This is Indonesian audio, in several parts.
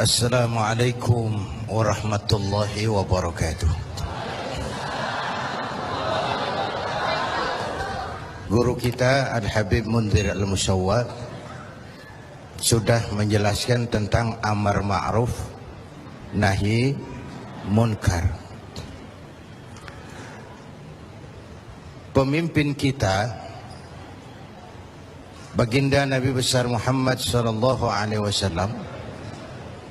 Assalamualaikum warahmatullahi wabarakatuh. Guru kita Al-Habib Munzir Al-Musawwad sudah menjelaskan tentang amar ma'ruf nahi munkar. Pemimpin kita Baginda Nabi besar Muhammad sallallahu alaihi wasallam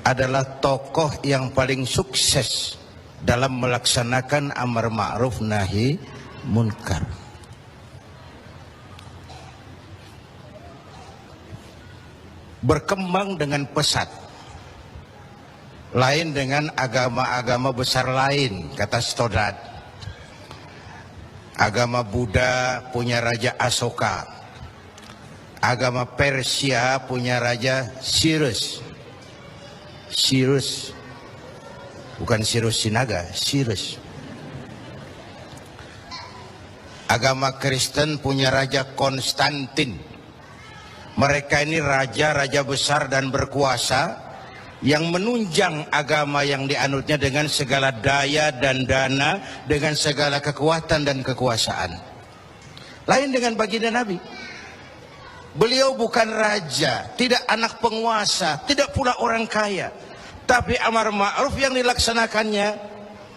adalah tokoh yang paling sukses dalam melaksanakan amar ma'ruf nahi munkar. Berkembang dengan pesat, lain dengan agama-agama besar lain, kata Stoddard. Agama Buddha punya Raja Asoka, agama Persia punya Raja Cyrus, bukan Cyrus Sinaga, Cyrus. Agama Kristen punya Raja Konstantin. Mereka ini raja-raja besar dan berkuasa yang menunjang agama yang dianutnya dengan segala daya dan dana, dengan segala kekuatan dan kekuasaan. Lain dengan baginda Nabi. Beliau bukan raja, tidak anak penguasa, tidak pula orang kaya. Tapi amar ma'ruf yang dilaksanakannya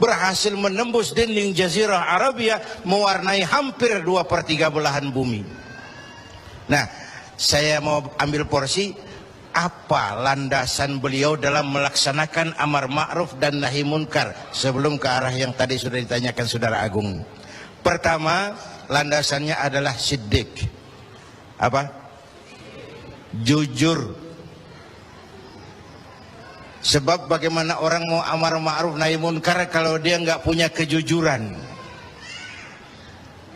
berhasil menembus dinding Jazirah Arabia, mewarnai hampir 2/3 belahan bumi. Nah, saya mau ambil porsi apa landasan beliau dalam melaksanakan amar ma'ruf dan nahi munkar sebelum ke arah yang tadi sudah ditanyakan Saudara Agung. Pertama, landasannya adalah siddiq. Apa? Jujur. Sebab bagaimana orang mau amar ma'ruf nahi munkar kalau dia nggak punya kejujuran?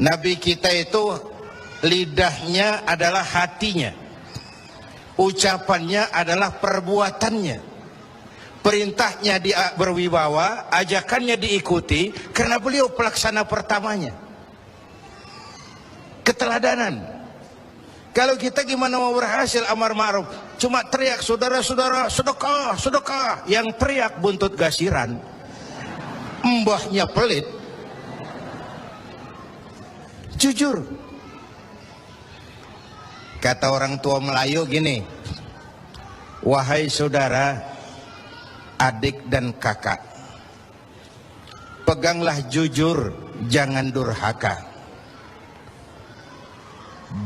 Nabi kita itu lidahnya adalah hatinya, ucapannya adalah perbuatannya, perintahnya dia berwibawa, ajakannya diikuti karena beliau pelaksana pertamanya. Keteladanan. Kalau kita gimana mau berhasil amar ma'ruf? Cuma teriak, saudara-saudara sedekah, sedekah. Yang teriak buntut gasiran, mbahnya pelit. Jujur. Kata orang tua Melayu gini, wahai saudara, adik dan kakak, peganglah jujur, jangan durhaka.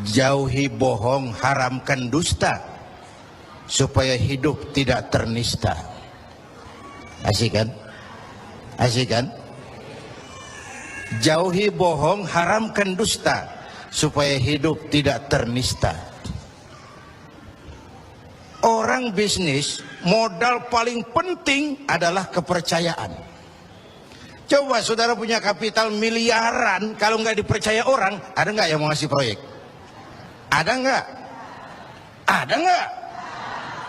Jauhi bohong, haramkan dusta, supaya hidup tidak ternista. Asik kan? Asik kan? Jauhi bohong, haramkan dusta, supaya hidup tidak ternista. Orang bisnis, modal paling penting adalah kepercayaan. Coba saudara punya kapital miliaran, kalau nggak dipercaya orang, ada nggak yang mau ngasih proyek? Ada nggak? Ada nggak?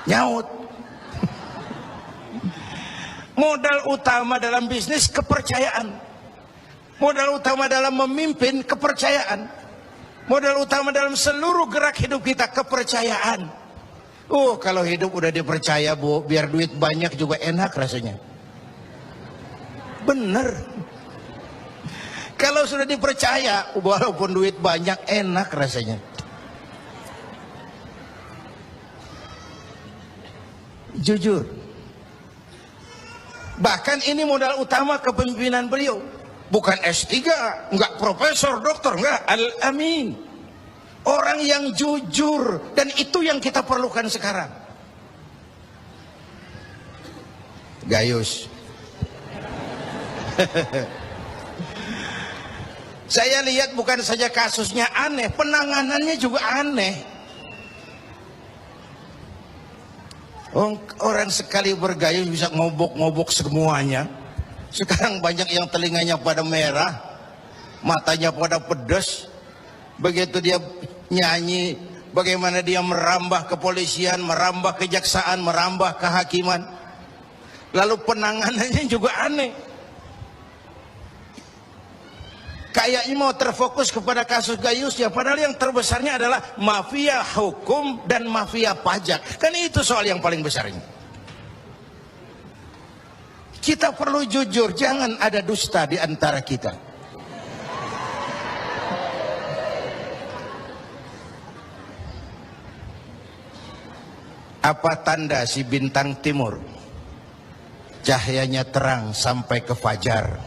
Nyaut. Modal utama dalam bisnis kepercayaan. Modal utama dalam memimpin kepercayaan. Modal utama dalam seluruh gerak hidup kita kepercayaan. Kalau hidup udah dipercaya, Bu, biar duit banyak juga enak rasanya. Bener. Kalau sudah dipercaya, walaupun duit banyak enak rasanya. Jujur. Bahkan ini modal utama kepemimpinan beliau. Bukan S3, enggak profesor, doktor, enggak, Al-Amin. Orang yang jujur, dan itu yang kita perlukan sekarang. Gayus. Saya lihat bukan saja kasusnya aneh, penanganannya juga aneh. Orang sekali bergayus bisa ngobok-ngobok semuanya. Sekarang banyak yang telinganya pada merah, matanya pada pedas. Begitu dia nyanyi, bagaimana dia merambah kepolisian, merambah kejaksaan, merambah kehakiman. Lalu penanganannya juga aneh. Kayaknya mau terfokus kepada kasus gayusnya, padahal yang terbesarnya adalah mafia hukum dan mafia pajak. Kan itu soal yang paling besar ini. Kita perlu jujur, jangan ada dusta di antara kita. Apa tanda si bintang timur cahayanya terang sampai ke fajar?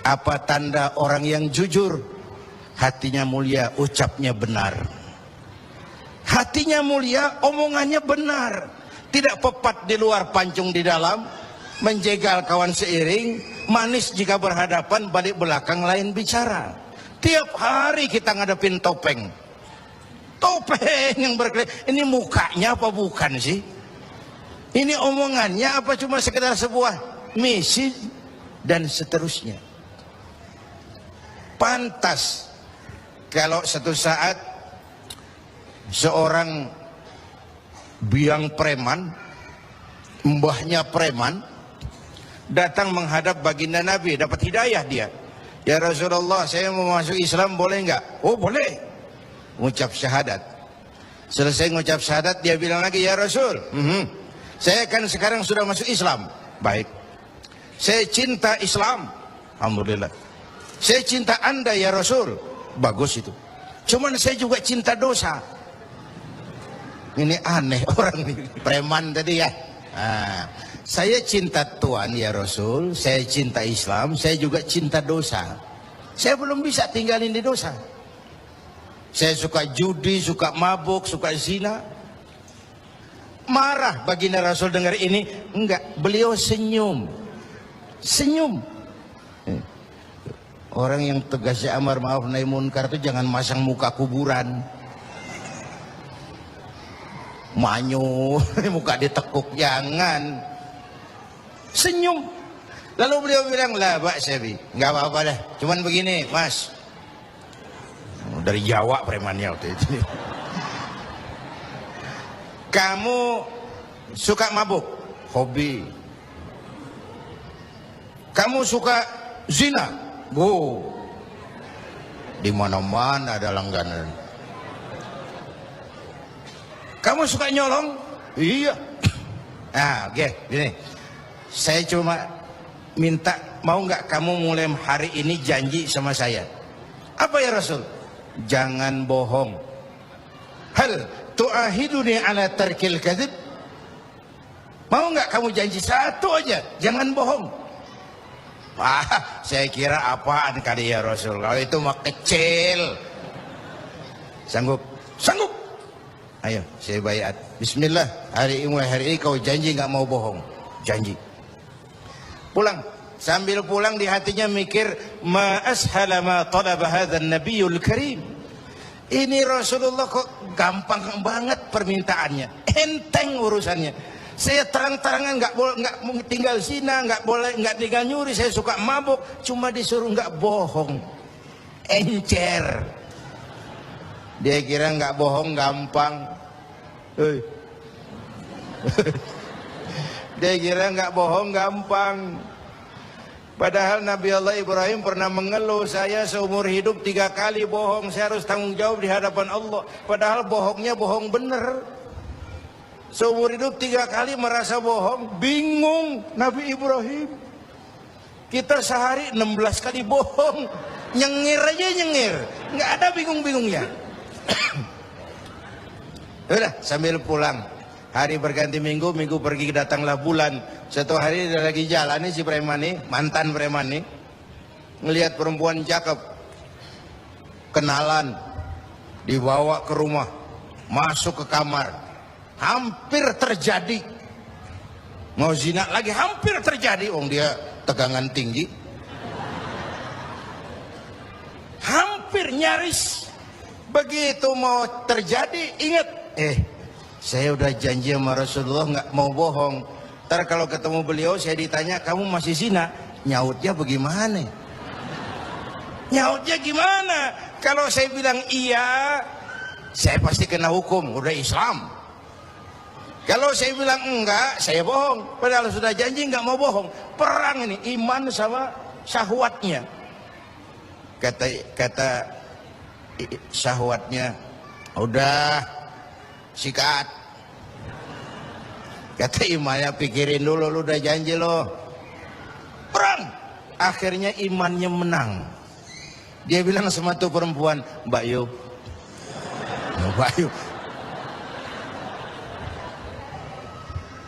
Apa tanda orang yang jujur? Hatinya mulia, ucapnya benar. Hatinya mulia, omongannya benar. Tidak pepat di luar, pancung di dalam. Menjegal kawan seiring, manis jika berhadapan, balik belakang lain bicara. Tiap hari kita ngadepin topeng. Topeng yang berkelip. Ini mukanya apa bukan sih? Ini omongannya apa cuma sekedar sebuah misi dan seterusnya. Pantas kalau satu saat seorang biang preman, mbahnya preman, datang menghadap baginda Nabi, dapat hidayah dia. Ya Rasulullah, saya mau masuk Islam, boleh enggak? Oh boleh. Mengucap syahadat. Selesai mengucap syahadat, dia bilang lagi, ya Rasul, saya kan sekarang sudah masuk Islam. Baik. Saya cinta Islam. Alhamdulillah. Saya cinta Anda ya Rasul. Bagus itu. Cuman saya juga cinta dosa. Ini aneh orang ini. Preman tadi ya. Saya cinta Tuhan ya Rasul. Saya cinta Islam. Saya juga cinta dosa. Saya belum bisa tinggalin di dosa. Saya suka judi, suka mabuk, suka zina. Marah baginda Rasul dengar ini. Enggak, beliau senyum. Senyum. Orang yang tegasnya amar ma'ruf nahi munkar itu jangan masang muka kuburan. Manyu, muka ditekuk, jangan. Senyum. Lalu beliau bilang, lah Pak Sebi, nggak apa-apa dah. Cuman begini, Mas. Dari Jawa premannya waktu itu. Kamu suka mabuk, hobi. Kamu suka zina. Oh, di mana-mana ada langganan. Kamu suka nyolong? Iya. Nah, oke, gini. Saya cuma minta, mau nggak kamu mulai hari ini janji sama saya? Apa ya Rasul? Jangan bohong. Hal tu'ahiduni ala tarkil kadzib? Mau nggak kamu janji satu aja? Jangan bohong. Saya kira apaan kali ya Rasul? Kalau itu mah kecil. Sanggup? Sanggup. Ayo, saya bayat. Bismillah. Hari ini kau janji nggak mau bohong. Janji. Pulang. Sambil pulang di hatinya mikir, ma ashala ma talaba hadzal nabiyul karim. Ini Rasulullah kok gampang banget permintaannya. Enteng urusannya. Saya terang-terangan nggak tinggal zina, nggak tinggal nyuri, saya suka mabuk, cuma disuruh nggak bohong. Encer. Dia kira nggak bohong gampang. Dia kira nggak bohong gampang. Padahal Nabi Allah Ibrahim pernah mengeluh, saya seumur hidup 3 kali bohong, saya harus tanggung jawab di hadapan Allah. Padahal bohongnya bohong bener. Seumur hidup 3 kali merasa bohong, bingung Nabi Ibrahim. Kita sehari 16 kali bohong, nyengir aja nyengir, nggak ada bingung-bingungnya. Udah sambil pulang, hari berganti minggu, minggu pergi datanglah bulan. Satu hari dia lagi jalan nih si preman nih, mantan preman nih, ngelihat perempuan cakep, kenalan, dibawa ke rumah, masuk ke kamar. Hampir terjadi, mau zina lagi hampir terjadi, dia tegangan tinggi, hampir nyaris. Begitu mau terjadi ingat, saya udah janji sama Rasulullah nggak mau bohong. Ntar kalau ketemu beliau saya ditanya kamu masih zina, nyautnya bagaimana? Nyautnya gimana? Kalau saya bilang iya, saya pasti kena hukum, udah Islam. Kalau saya bilang enggak, saya bohong. Padahal sudah janji enggak mau bohong. Perang ini, iman sama syahwatnya. Kata syahwatnya, udah sikat. Kata imannya, pikirin dulu, lu udah janji lo. Perang. Akhirnya imannya menang. Dia bilang sama tuh perempuan, Mbak Yu. Mbak Yu.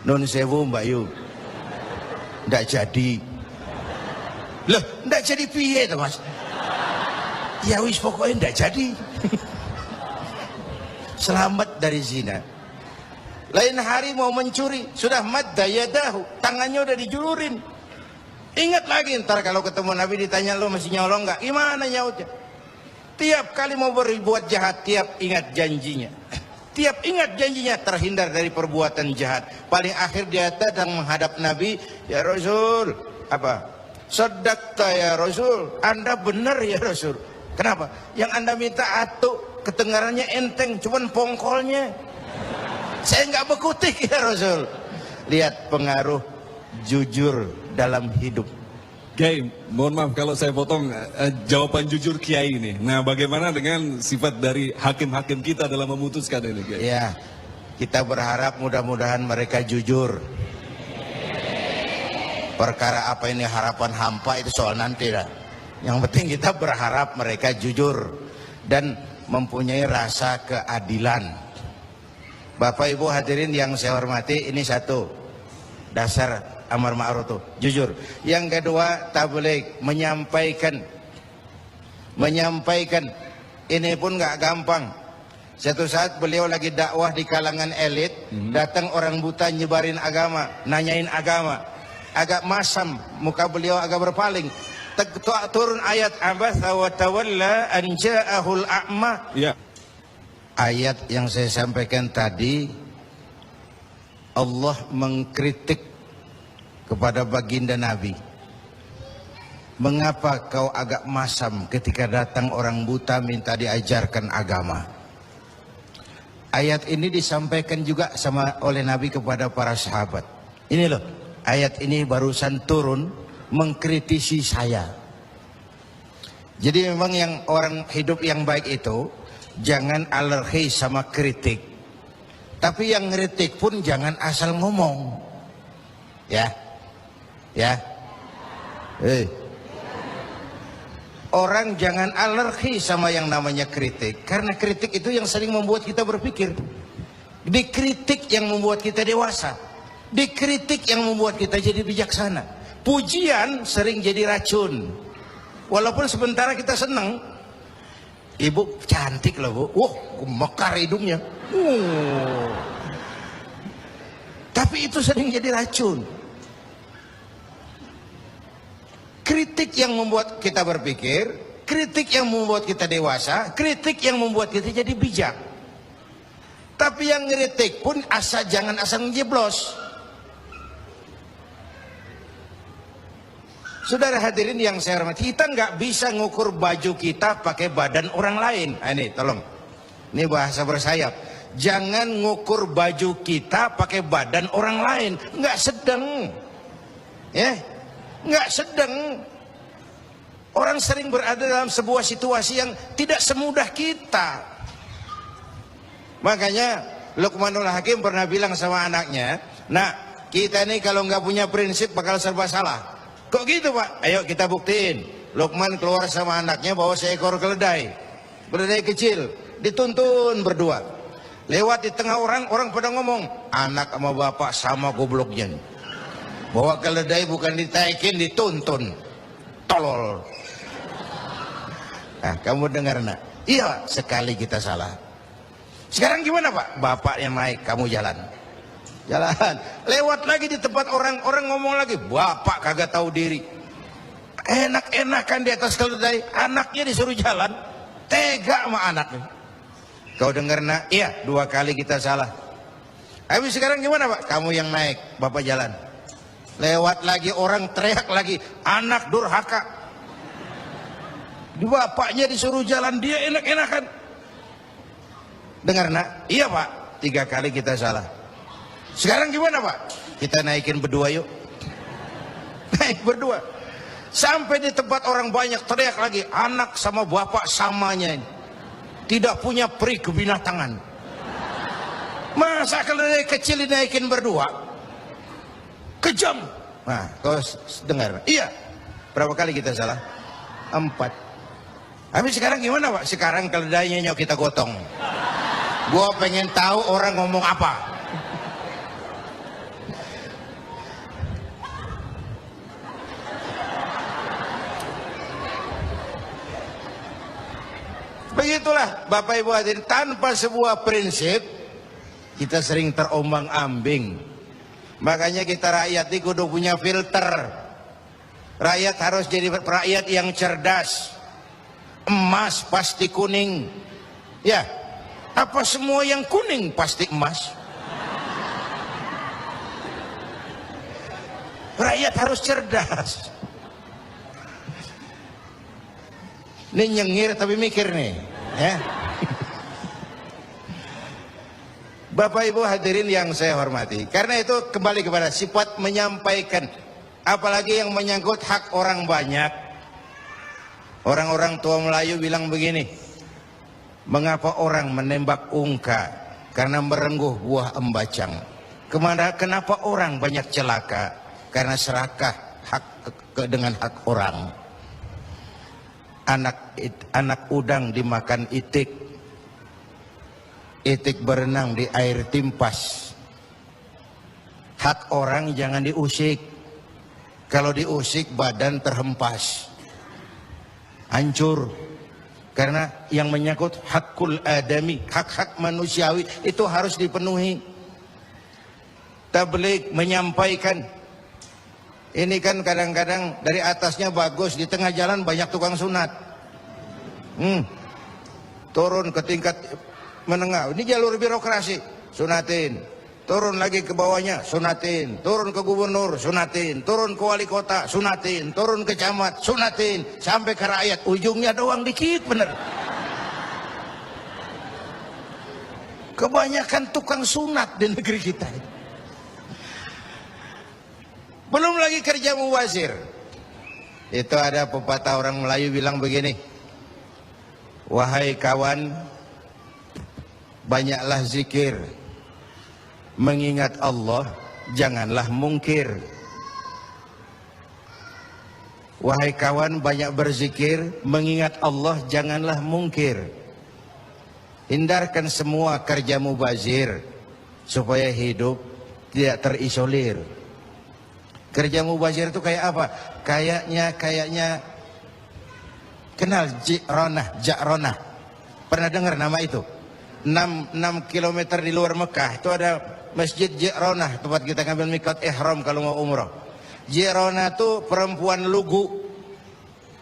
Non sewu Mbak Yu. Nggak jadi. Loh, nggak jadi piye tuh Mas? Ya wis pokoknya nggak jadi. Selamat dari zina. Lain hari mau mencuri, sudah madda yadahu, tangannya udah dijulurin. Ingat lagi ntar kalau ketemu Nabi ditanya, lo masih nyolong nggak? Gimana nyautnya? Tiap kali mau berbuat jahat, tiap ingat janjinya. Tiap ingat janjinya, terhindar dari perbuatan jahat. Paling akhir dia datang menghadap Nabi, ya Rasul, apa? Sadaqta ya Rasul, Anda benar ya Rasul. Kenapa? Yang Anda minta atuk, kedengarannya enteng, cuman pongkolnya. Saya nggak bekutik ya Rasul. Lihat pengaruh jujur dalam hidup. Kiai, mohon maaf kalau saya potong jawaban jujur Kiai ini. Nah, bagaimana dengan sifat dari hakim-hakim kita dalam memutuskan ini, Kiai? Ya, kita berharap mudah-mudahan mereka jujur. Perkara apa ini harapan hampa itu soal nanti lah. Yang penting kita berharap mereka jujur dan mempunyai rasa keadilan. Bapak Ibu hadirin yang saya hormati, ini satu dasar amar ma'ruf tuh, jujur. Yang kedua, tabligh, menyampaikan ini pun nggak gampang. Satu saat beliau lagi dakwah di kalangan elit, datang orang buta nyebarin agama, nanyain agama, agak masam, muka beliau agak berpaling. Turun ayat abasa wa tawalla an ja'ahul a'ma. Ya. Ayat yang saya sampaikan tadi, Allah mengkritik kepada baginda Nabi. Mengapa kau agak masam ketika datang orang buta minta diajarkan agama? Ayat ini disampaikan juga oleh Nabi kepada para sahabat. Ini loh, ayat ini barusan turun mengkritisi saya. Jadi memang yang orang hidup yang baik itu jangan alergi sama kritik. Tapi yang kritik pun jangan asal ngomong. Ya. Orang jangan alergi sama yang namanya kritik. Karena kritik itu yang sering membuat kita berpikir. Dikritik yang membuat kita dewasa. Dikritik yang membuat kita jadi bijaksana. Pujian sering jadi racun. Walaupun sementara kita senang. Ibu cantik loh Bu. Wah, mekar hidungnya. Tapi itu sering jadi racun. Kritik yang membuat kita berpikir, kritik yang membuat kita dewasa, kritik yang membuat kita jadi bijak. Tapi yang ngeritik pun jangan asal ngejeblos. Saudara hadirin yang saya hormati, kita nggak bisa ngukur baju kita pakai badan orang lain. Ini tolong, ini bahasa bersayap. Jangan ngukur baju kita pakai badan orang lain. Nggak sedang, ya, nggak sedang. Orang sering berada dalam sebuah situasi yang tidak semudah kita. Makanya Luqmanul Hakim pernah bilang sama anaknya, "Nak, kita ini kalau nggak punya prinsip bakal serba salah." Kok gitu Pak? Ayo kita buktiin. Luqman keluar sama anaknya bawa seekor keledai. Keledai kecil. Dituntun berdua. Lewat di tengah orang pada ngomong, anak sama bapak sama gobloknya. Bawa keledai bukan ditaikin, dituntun. Tolol. Nah, kamu dengar nak? Iya, sekali kita salah. Sekarang gimana Pak? Bapak yang naik, kamu jalan. Jalan, lewat lagi di tempat orang ngomong lagi, bapak kagak tahu diri. Enak-enakan di atas keledai, anaknya disuruh jalan, tega sama anaknya. Kau dengar nak? Iya, 2 kali kita salah. Habis sekarang gimana Pak? Kamu yang naik, bapak jalan. Lewat lagi orang teriak lagi, anak durhaka. Bapaknya disuruh jalan, dia enak-enakan. Dengar nak? Iya Pak, 3 kali kita salah. Sekarang gimana Pak? Kita naikin berdua yuk. Naik berdua. Sampai di tempat orang banyak teriak lagi, anak sama bapak samanya ini. Tidak punya peri kebinatangan. Masa keledai kecil dinaikin berdua? kejam. Nah, kau dengar? Iya. Berapa kali kita salah? 4. Tapi sekarang gimana Pak? Sekarang keledainya nyok kita gotong. Gua pengen tahu orang ngomong apa. Begitulah Bapak Ibu hadirin, tanpa sebuah prinsip kita sering terombang-ambing. Makanya kita rakyat ini kudu punya filter. Rakyat harus jadi rakyat yang cerdas. Emas pasti kuning. Ya, apa semua yang kuning pasti emas? Rakyat harus cerdas. Ini nyengir tapi mikir nih, ya. Bapak Ibu hadirin yang saya hormati, karena itu kembali kepada sifat menyampaikan, apalagi yang menyangkut hak orang banyak. Orang-orang tua Melayu bilang begini, mengapa orang menembak ungka? Karena merengguh buah embacang. Kenapa orang banyak celaka? Karena serakah dengan hak orang. Anak udang dimakan itik, itik berenang di air timpas. Hak orang jangan diusik. Kalau diusik badan terhempas, hancur. Karena yang menyangkut hakul adami, hak-hak manusiawi itu harus dipenuhi. Tabligh menyampaikan. Ini kan kadang-kadang dari atasnya bagus, di tengah jalan banyak tukang sunat. Turun ke tingkat menengah, ini jalur birokrasi, sunatin. Turun lagi ke bawahnya, sunatin. Turun ke gubernur, sunatin. Turun ke wali kota, sunatin. Turun ke camat, sunatin. Sampai ke rakyat, ujungnya doang dikit bener. Kebanyakan tukang sunat di negeri kita. Belum lagi kerja mubazir. Itu ada pepatah orang Melayu bilang begini, wahai kawan, banyaklah zikir, mengingat Allah, janganlah mungkir. Wahai kawan, banyak berzikir, mengingat Allah, janganlah mungkir. Hindarkan semua kerja mubazir supaya hidup tidak terisolir. Kerja mubazir itu kayak apa? Kayaknya kenal Ja'ronah. Pernah dengar nama itu? 6 kilometer di luar Mekah itu ada Masjid Ja'ronah, tempat kita ngambil mikot ihram kalau mau umrah. Ja'ronah itu perempuan lugu.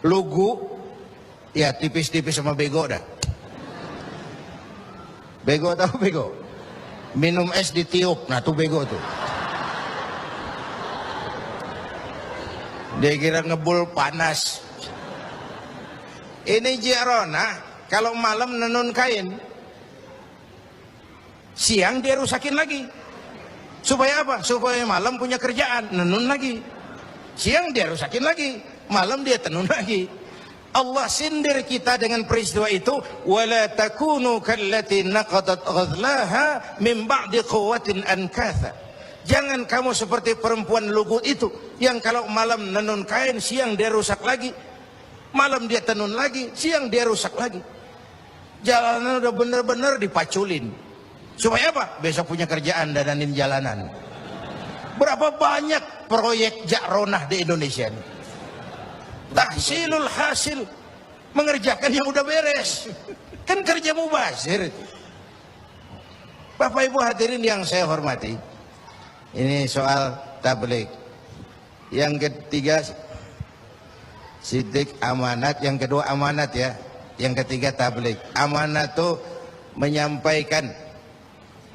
Lugu ya tipis-tipis sama bego dah. Bego tahu bego? Minum es ditiup, nah tuh bego tuh. Dia kira ngebul panas. Ini Ja'ronah kalau malam nenun kain, siang dia rusakin lagi. Supaya apa? Supaya malam punya kerjaan, nenun lagi. Siang dia rusakin lagi, malam dia tenun lagi. Allah sindir kita dengan peristiwa itu. Wala takunu kallati naqadat ghadlaha min ba'di quwwatin ankatha. Jangan kamu seperti perempuan lugu itu yang kalau malam nenun kain, siang dia rusak lagi. Malam dia tenun lagi, siang dia rusak lagi. Jalanan udah bener-bener dipaculin. Supaya apa? Besok punya kerjaan dananin jalanan. Berapa banyak proyek Ja'ronah di Indonesia ini? Tahsilul hasil, mengerjakan yang udah beres. Kan kerja mubazir. Bapak Ibu hadirin yang saya hormati, ini soal tabligh. Yang ketiga sidik amanat, yang kedua amanat ya. Yang ketiga tabligh. Amanat itu menyampaikan,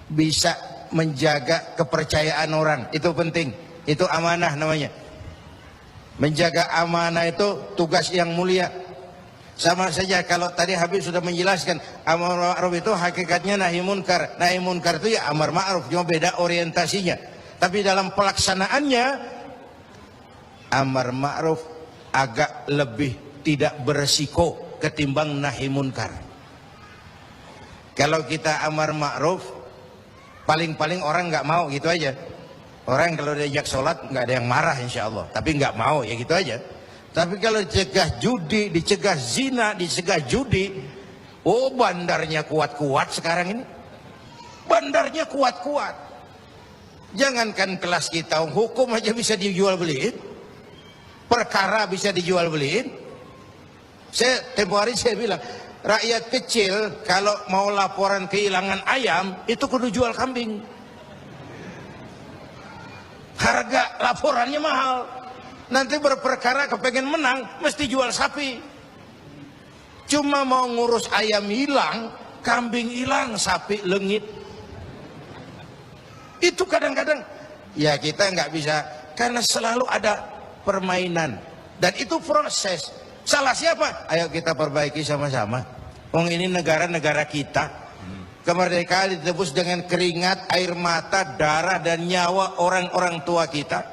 bisa menjaga kepercayaan orang, itu penting. Itu amanah namanya. Menjaga amanah itu tugas yang mulia. Sama saja kalau tadi Habib sudah menjelaskan, amar ma'ruf itu hakikatnya nahi munkar. Nahi munkar itu ya amar ma'ruf, cuma beda orientasinya. Tapi dalam pelaksanaannya amar ma'ruf agak lebih tidak beresiko ketimbang nahi munkar. Kalau kita amar ma'ruf, paling-paling orang nggak mau gitu aja. Orang kalau diajak sholat nggak ada yang marah insya Allah, tapi nggak mau ya gitu aja. Tapi kalau dicegah judi, dicegah zina, dicegah judi, oh bandarnya kuat-kuat sekarang ini. Bandarnya kuat-kuat. Jangankan kelas kita, hukum aja bisa dijual beliin, perkara bisa dijual beliin. Saya tempo hari saya bilang, rakyat kecil kalau mau laporan kehilangan ayam itu kudu jual kambing. Harga laporannya mahal. Nanti berperkara kepengen menang mesti jual sapi. Cuma mau ngurus ayam hilang, kambing hilang, sapi lengit. Itu kadang-kadang ya kita nggak bisa, karena selalu ada permainan dan itu proses. Salah siapa? Ayo kita perbaiki sama-sama. Ini negara-negara kita. Kemerdekaan ditebus dengan keringat, air mata, darah dan nyawa orang-orang tua kita.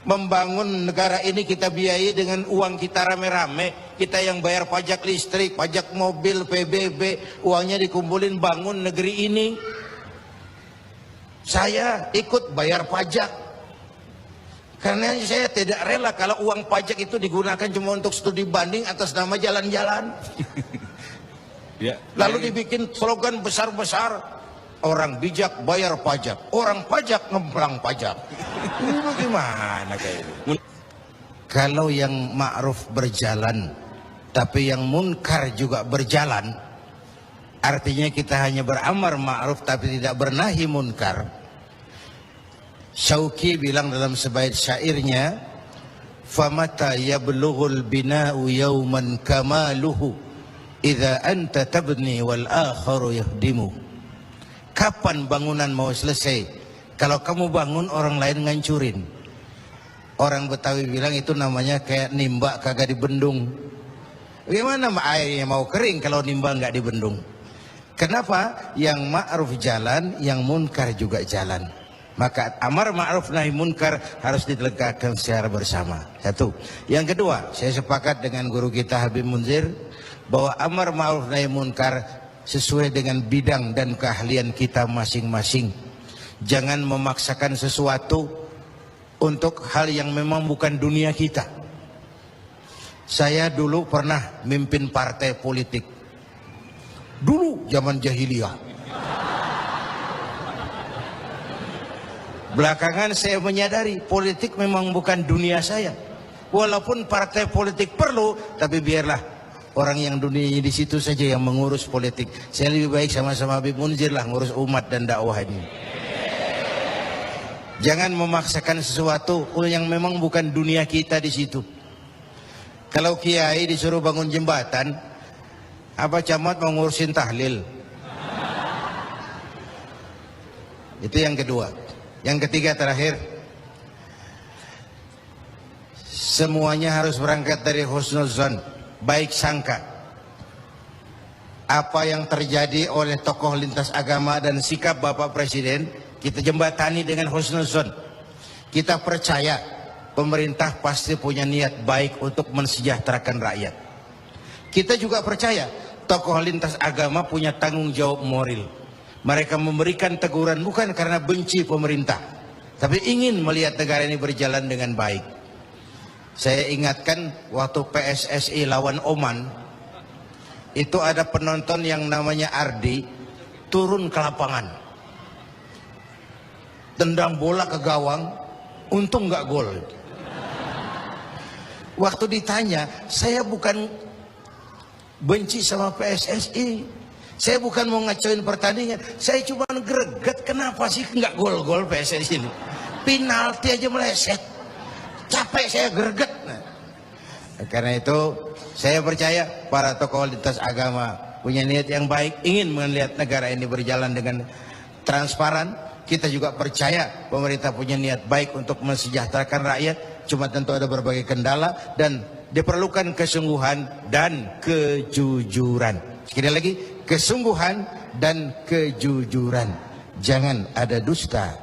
Membangun negara ini kita biayai dengan uang kita rame-rame. Kita yang bayar pajak listrik, pajak mobil, PBB, uangnya dikumpulin bangun negeri ini. Saya ikut bayar pajak. Karena saya tidak rela kalau uang pajak itu digunakan cuma untuk studi banding atas nama jalan-jalan. Ya. Lalu dibikin slogan besar-besar, orang bijak bayar pajak, orang pajak ngemplang pajak. Ini bagaimana kayak ini? Kalau yang ma'ruf berjalan, tapi yang munkar juga berjalan, artinya kita hanya beramar ma'ruf tapi tidak bernahi munkar. Syauqi bilang dalam sebaik syairnya, famata yablughul bina'u yawman kamaluhu idza anta tabni wal akharu yahdimu. Kapan bangunan mau selesai? Kalau kamu bangun orang lain ngancurin. Orang Betawi bilang itu namanya kayak nimba kagak dibendung. Gimana airnya mau kering kalau nimba nggak dibendung? Kenapa? Yang ma'ruf jalan, yang munkar juga jalan. Maka amar ma'ruf nahi munkar harus ditegakkan secara bersama. Satu. Yang kedua, saya sepakat dengan guru kita Habib Munzir bahwa amar ma'ruf nahi munkar sesuai dengan bidang dan keahlian kita masing-masing. Jangan memaksakan sesuatu untuk hal yang memang bukan dunia kita. Saya dulu pernah mimpin partai politik. Dulu zaman jahiliyah. Belakangan saya menyadari politik memang bukan dunia saya. Walaupun partai politik perlu, tapi biarlah orang yang dunianya di situ saja yang mengurus politik. Saya lebih baik sama-sama Habib Munzir lah ngurus umat dan dakwah ini. Jangan memaksakan sesuatu yang memang bukan dunia kita di situ. Kalau kiai disuruh bangun jembatan, apa camat mau ngurusin tahlil? Itu yang kedua. Yang ketiga terakhir, semuanya harus berangkat dari husnuzan, baik sangka. Apa yang terjadi oleh tokoh lintas agama dan sikap Bapak Presiden, kita jembatani dengan husnuzan. Kita percaya pemerintah pasti punya niat baik untuk mensejahterakan rakyat. Kita juga percaya tokoh lintas agama punya tanggung jawab moral. Mereka memberikan teguran bukan karena benci pemerintah, tapi ingin melihat negara ini berjalan dengan baik. Saya ingatkan waktu PSSI lawan Oman, itu ada penonton yang namanya Ardi turun ke lapangan, tendang bola ke gawang, untung nggak gol. Waktu ditanya, saya bukan benci sama PSSI, saya bukan mau ngacoin pertandingan, saya cuma greget kenapa sih nggak gol-gol PSSI ini, penalti aja meleset, capek saya greget. Nah, karena itu saya percaya para tokoh lintas agama punya niat yang baik, ingin melihat negara ini berjalan dengan transparan. Kita juga percaya pemerintah punya niat baik untuk mensejahterakan rakyat, cuma tentu ada berbagai kendala dan diperlukan kesungguhan dan kejujuran. Sekali lagi, kesungguhan dan kejujuran. Jangan ada dusta,